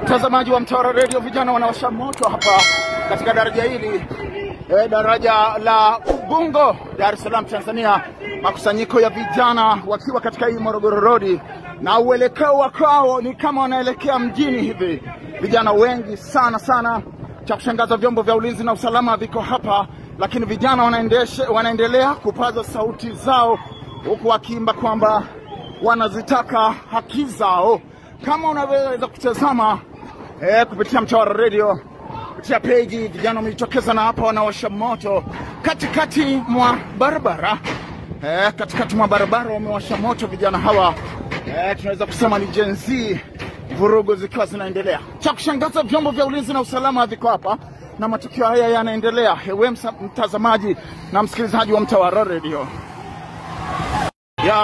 Mtazamaji wa Mtawara Radio, vijana wanawasha moto hapa katika daraja hili, daraja la Ubungo, Dar es Salaam, Tanzania. Makusanyiko ya vijana wakiwa katika hii Morogoro Road, na uelekeo wao ni kama wanaelekea mjini hivi. Vijana wengi sana. Cha kushangaza, vyombo vya ulinzi na usalama viko hapa, lakini vijana wanaendelea kupaza sauti zao huku wakiimba kwamba wanazitaka haki zao. Kama unaweza kutazama kupitia Mtawara Radio, kupitia page, vijana wamejitokeza na hapa wanawasha moto katikati mwa barabara. Katikati mwa barabara wamewasha moto vijana hawa. Tunaweza kusema ni Gen Z, vurugu zikiwa zinaendelea. Cha kushangaza, vyombo vya ulinzi na usalama viko hapa na matukio haya yanaendelea. Ewe mtazamaji na msikilizaji wa Mtawara Radio.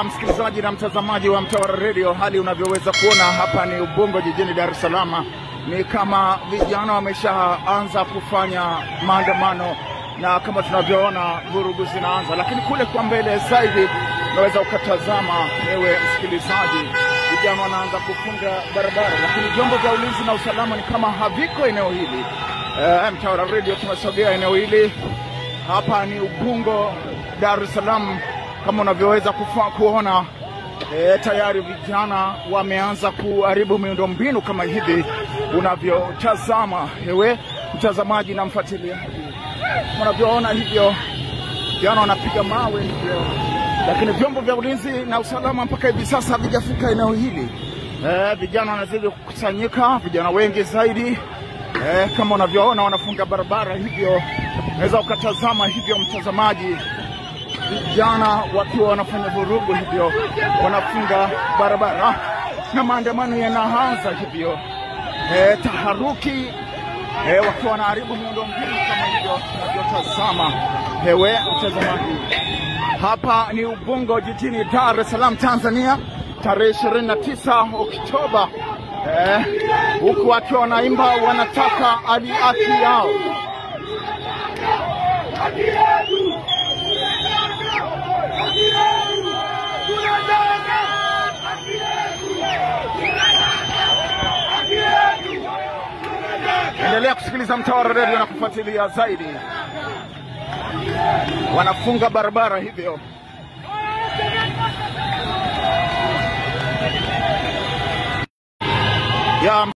Msikilizaji na mtazamaji wa Mtawara Radio, hali unavyoweza kuona hapa ni Ubungo jijini Dar es Salaam. Ni kama vijana wameshaanza kufanya maandamano, na kama tunavyoona vurugu zinaanza, lakini kule kwa mbele zaidi unaweza ukatazama, ewe msikilizaji, vijana wanaanza kufunga barabara, lakini vyombo vya ulinzi na usalama ni kama haviko eneo hili. Mtawara Radio tunasogea eneo hili. Hapa ni Ubungo, Dar es Salaam. Kama unavyoweza kuona, tayari vijana wameanza kuharibu miundombinu kama hivi unavyotazama, ewe mtazamaji na mfuatiliaji. Unavyoona hivyo, vijana wanapiga mawe hivyo, lakini vyombo vya ulinzi na usalama mpaka hivi sasa havijafika eneo hili. Vijana wanazidi kukusanyika, vijana wengi zaidi. Kama unavyoona wanafunga barabara hivyo, unaweza ukatazama hivyo mtazamaji, vijana wakiwa wanafanya vurugu hivyo, wanafunga barabara na maandamano yanaanza hivyo. Taharuki, wakiwa wanaharibu miundombinu kama hivyo tunavyotazama, ewe mtazamaji. Hapa ni Ubungo jijini Dar es Salaam, Tanzania, tarehe 29 Oktoba. Huku wakiwa wanaimba wanataka haki yao. Endelea kusikiliza Mtawara Radio na kufuatilia zaidi. Wanafunga barabara hivyo.